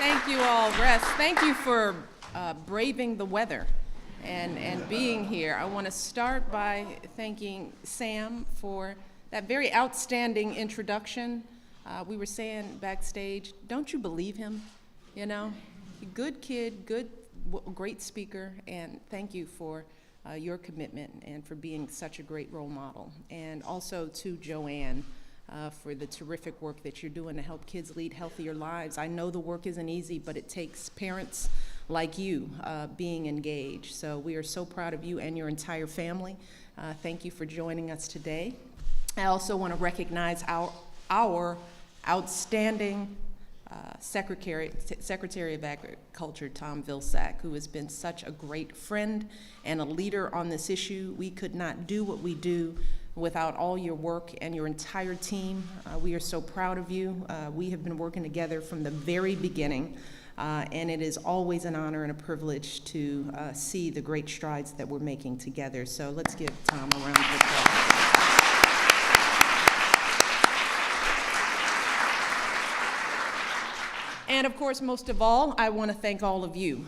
Thank you all. Rest. Thank you for braving the weather and being here. I want to start by thanking Sam for that very outstanding introduction. We were saying backstage, don't you believe him? You know, good kid, great speaker, and thank you for your commitment and for being such a great role model. And also to Joanne for the terrific work that you're doing to help kids lead healthier lives. I know the work isn't easy, but it takes parents like you being engaged. So we are so proud of you and your entire family. Thank you for joining us today. I also want to recognize our outstanding Secretary of Agriculture, Tom Vilsack, who has been such a great friend and a leader on this issue. We could not do what we do without all your work and your entire team. We are so proud of you. We have been working together from the very beginning, and it is always an honor and a privilege to see the great strides that we're making together. So let's give Tom a round of applause. And of course, most of all, I want to thank all of you,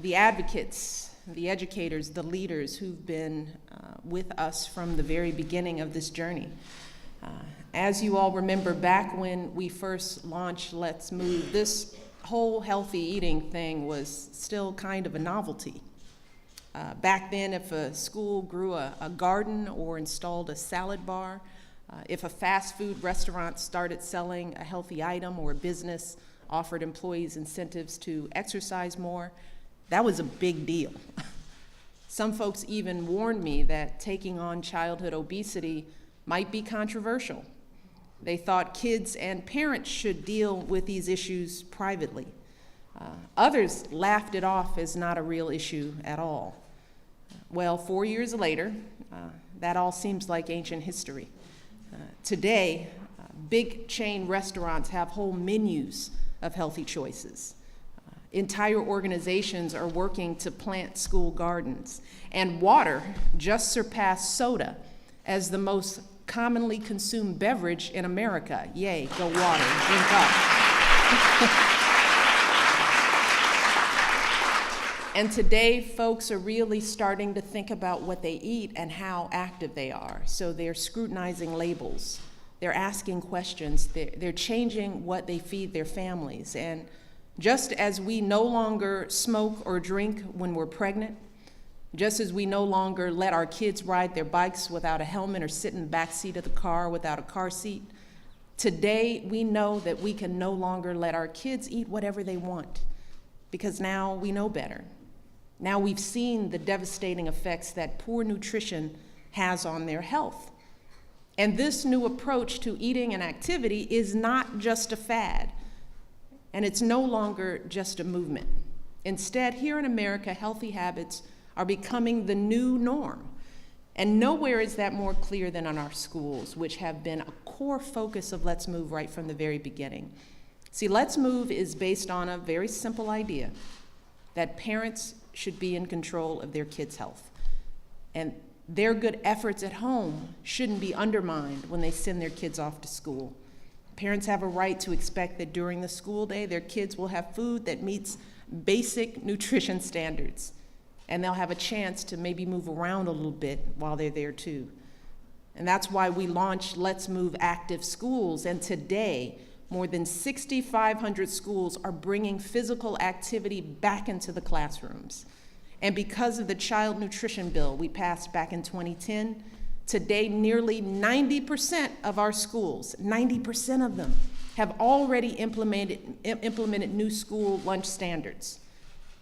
the advocates, the educators, the leaders who've been with us from the very beginning of this journey. As you all remember, back when we first launched Let's Move, this whole healthy eating thing was still kind of a novelty. Back then, if a school grew a garden or installed a salad bar, if a fast food restaurant started selling a healthy item or a business offered employees incentives to exercise more, that was a big deal. Some folks even warned me that taking on childhood obesity might be controversial. They thought kids and parents should deal with these issues privately. Others laughed it off as not a real issue at all. Well, 4 years later, that all seems like ancient history. Today, big chain restaurants have whole menus of healthy choices. Entire organizations are working to plant school gardens, and water just surpassed soda as the most commonly consumed beverage in America. Yay, go water, drink up. And today, folks are really starting to think about what they eat and how active they are. So they're scrutinizing labels. They're asking questions. They're changing what they feed their families. And just as we no longer smoke or drink when we're pregnant, just as we no longer let our kids ride their bikes without a helmet or sit in the back seat of the car without a car seat, today we know that we can no longer let our kids eat whatever they want, because now we know better. Now we've seen the devastating effects that poor nutrition has on their health. And this new approach to eating and activity is not just a fad, and it's no longer just a movement. Instead, here in America, healthy habits are becoming the new norm. And nowhere is that more clear than in our schools, which have been a core focus of Let's Move right from the very beginning. See, Let's Move is based on a very simple idea that parents should be in control of their kids' health. And their good efforts at home shouldn't be undermined when they send their kids off to school. Parents have a right to expect that during the school day, their kids will have food that meets basic nutrition standards, and they'll have a chance to maybe move around a little bit while they're there too. And that's why we launched Let's Move Active Schools, and today, more than 6,500 schools are bringing physical activity back into the classrooms. And because of the child nutrition bill we passed back in 2010, today nearly 90% of our schools, 90% of them, have already implemented new school lunch standards.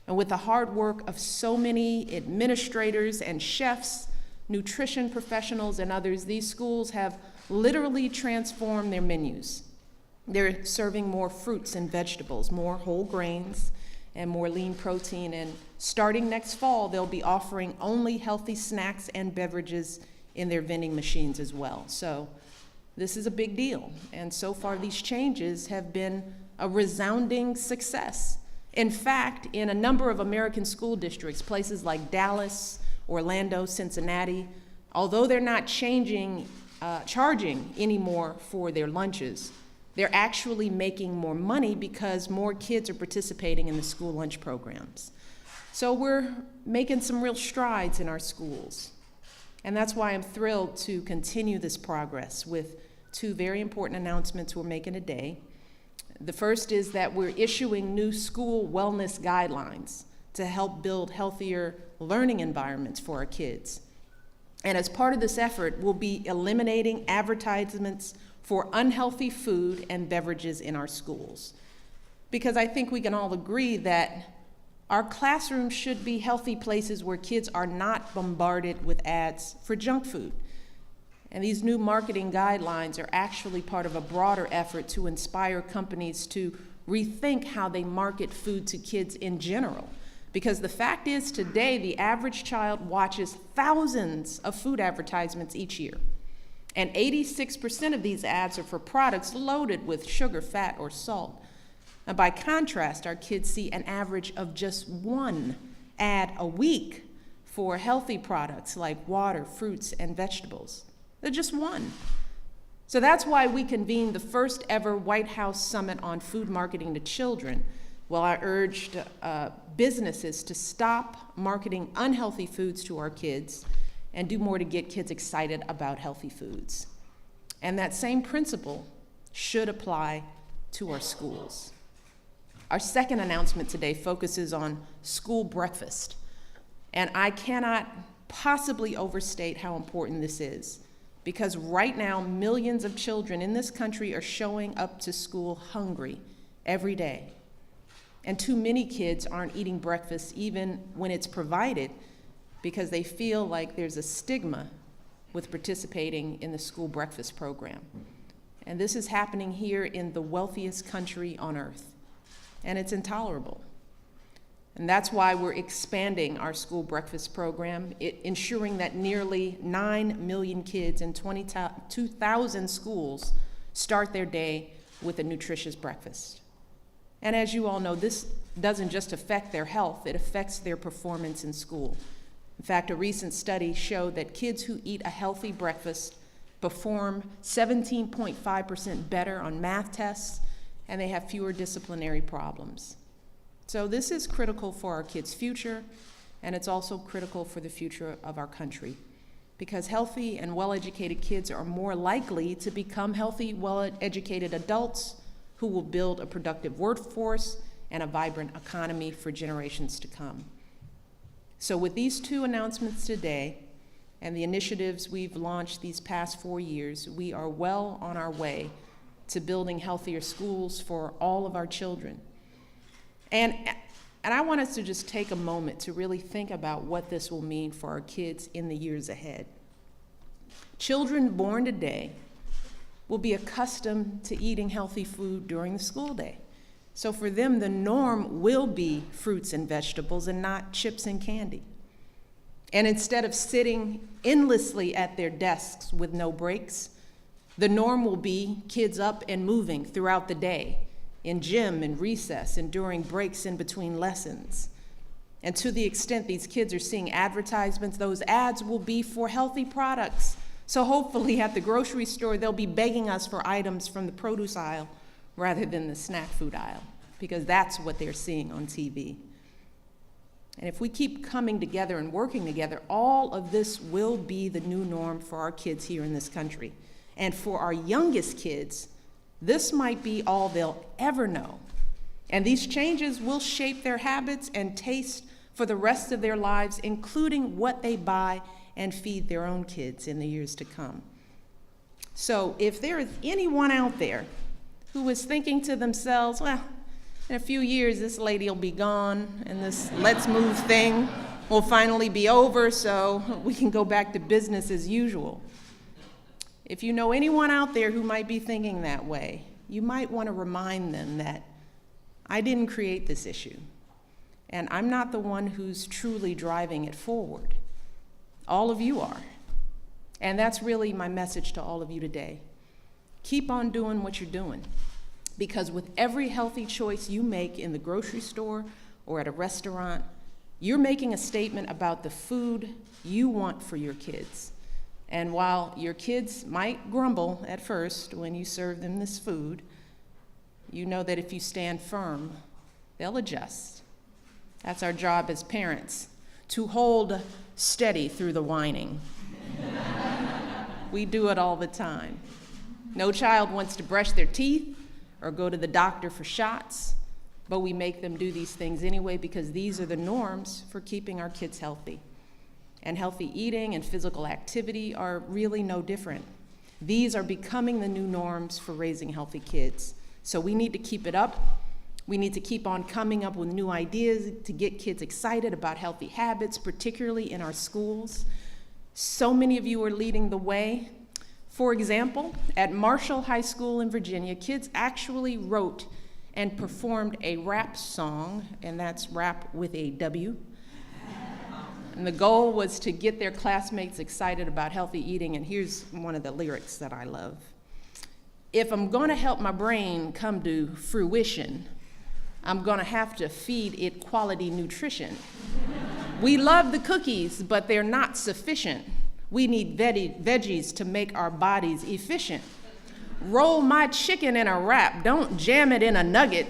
And with the hard work of so many administrators and chefs, nutrition professionals, and others, these schools have literally transformed their menus. They're serving more fruits and vegetables, more whole grains, and more lean protein. And starting next fall, they'll be offering only healthy snacks and beverages in their vending machines as well. So this is a big deal. And so far, these changes have been a resounding success. In fact, in a number of American school districts, places like Dallas, Orlando, Cincinnati, although they're not charging anymore for their lunches, They're actually making more money because more kids are participating in the school lunch programs. So we're making some real strides in our schools. And that's why I'm thrilled to continue this progress with two very important announcements we're making today. The first is that we're issuing new school wellness guidelines to help build healthier learning environments for our kids. And as part of this effort, we'll be eliminating advertisements for unhealthy food and beverages in our schools. Because I think we can all agree that our classrooms should be healthy places where kids are not bombarded with ads for junk food. And these new marketing guidelines are actually part of a broader effort to inspire companies to rethink how they market food to kids in general. Because the fact is, today, the average child watches thousands of food advertisements each year. And 86% of these ads are for products loaded with sugar, fat, or salt. And by contrast, our kids see an average of just one ad a week for healthy products like water, fruits, and vegetables. They're just one. So that's why we convened the first ever White House Summit on Food Marketing to Children. Well, I urged businesses to stop marketing unhealthy foods to our kids and do more to get kids excited about healthy foods. And that same principle should apply to our schools. Our second announcement today focuses on school breakfast. And I cannot possibly overstate how important this is, because right now, millions of children in this country are showing up to school hungry every day. And too many kids aren't eating breakfast even when it's provided because they feel like there's a stigma with participating in the school breakfast program. And this is happening here in the wealthiest country on earth. And it's intolerable. And that's why we're expanding our school breakfast program, ensuring that nearly 9 million kids in 22,000 schools start their day with a nutritious breakfast. And as you all know, this doesn't just affect their health, it affects their performance in school. In fact, a recent study showed that kids who eat a healthy breakfast perform 17.5% better on math tests, and they have fewer disciplinary problems. So this is critical for our kids' future, and it's also critical for the future of our country, because healthy and well-educated kids are more likely to become healthy, well-educated adults who will build a productive workforce and a vibrant economy for generations to come. So with these two announcements today and the initiatives we've launched these past 4 years, we are well on our way to building healthier schools for all of our children. And I want us to just take a moment to really think about what this will mean for our kids in the years ahead. Children born today will be accustomed to eating healthy food during the school day. So for them, the norm will be fruits and vegetables and not chips and candy. And instead of sitting endlessly at their desks with no breaks, the norm will be kids up and moving throughout the day, in gym and recess and during breaks in between lessons. And to the extent these kids are seeing advertisements, those ads will be for healthy products. So hopefully at the grocery store, they'll be begging us for items from the produce aisle rather than the snack food aisle, because that's what they're seeing on TV. And if we keep coming together and working together, all of this will be the new norm for our kids here in this country. And for our youngest kids, this might be all they'll ever know. And these changes will shape their habits and taste for the rest of their lives, including what they buy and feed their own kids in the years to come. So if there is anyone out there who is thinking to themselves, well, in a few years, this lady will be gone, and this let's move thing will finally be over, so we can go back to business as usual. If you know anyone out there who might be thinking that way, you might want to remind them that I didn't create this issue, and I'm not the one who's truly driving it forward. All of you are. And that's really my message to all of you today. Keep on doing what you're doing, because with every healthy choice you make in the grocery store or at a restaurant, you're making a statement about the food you want for your kids. And while your kids might grumble at first when you serve them this food, you know that if you stand firm, they'll adjust. That's our job as parents, to hold steady through the whining. We do it all the time. No child wants to brush their teeth or go to the doctor for shots, but we make them do these things anyway because these are the norms for keeping our kids healthy. And healthy eating and physical activity are really no different. These are becoming the new norms for raising healthy kids. So we need to keep it up. We need to keep on coming up with new ideas to get kids excited about healthy habits, particularly in our schools. So many of you are leading the way. For example, at Marshall High School in Virginia, kids actually wrote and performed a rap song, and that's rap with a W. And the goal was to get their classmates excited about healthy eating, and here's one of the lyrics that I love. If I'm gonna help my brain come to fruition, I'm gonna have to feed it quality nutrition. We love the cookies, but they're not sufficient. We need veggies to make our bodies efficient. Roll my chicken in a wrap, don't jam it in a nugget.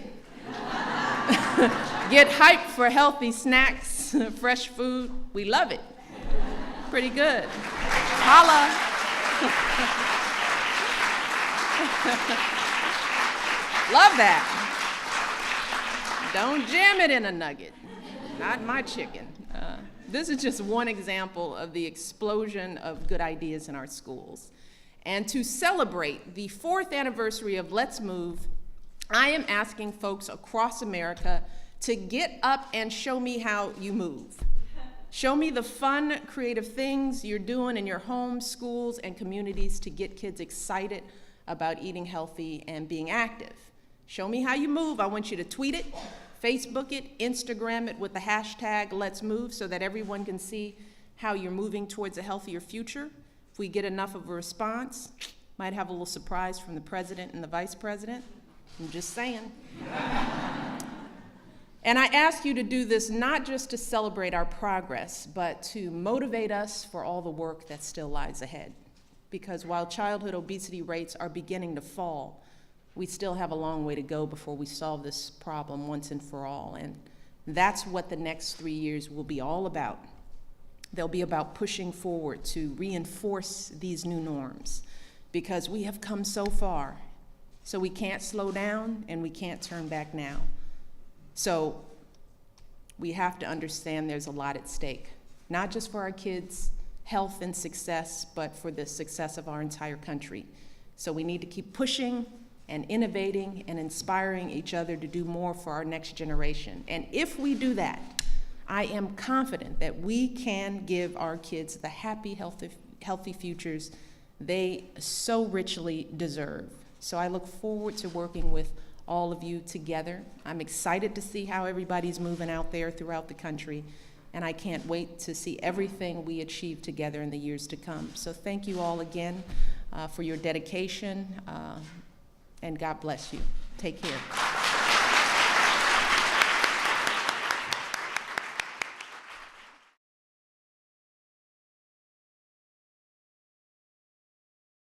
Get hyped for healthy snacks, fresh food, we love it. Pretty good. Holla. Love that. Don't jam it in a nugget, not my chicken. This is just one example of the explosion of good ideas in our schools. And to celebrate the 4th anniversary of Let's Move, I am asking folks across America to get up and show me how you move. Show me the fun, creative things you're doing in your homes, schools, and communities to get kids excited about eating healthy and being active. Show me how you move. I want you to tweet it, Facebook it, Instagram it with the hashtag Let's Move so that everyone can see how you're moving towards a healthier future. If we get enough of a response, might have a little surprise from the president and the vice president. I'm just saying. And I ask you to do this not just to celebrate our progress, but to motivate us for all the work that still lies ahead. Because while childhood obesity rates are beginning to fall, we still have a long way to go before we solve this problem once and for all. And that's what the next 3 years will be all about. They'll be about pushing forward to reinforce these new norms because we have come so far. So we can't slow down and we can't turn back now. So we have to understand there's a lot at stake, not just for our kids' health and success, but for the success of our entire country. So we need to keep pushing and innovating and inspiring each other to do more for our next generation. And if we do that, I am confident that we can give our kids the happy, healthy futures they so richly deserve. So I look forward to working with all of you together. I'm excited to see how everybody's moving out there throughout the country, and I can't wait to see everything we achieve together in the years to come. So thank you all again for your dedication, and God bless you. Take care.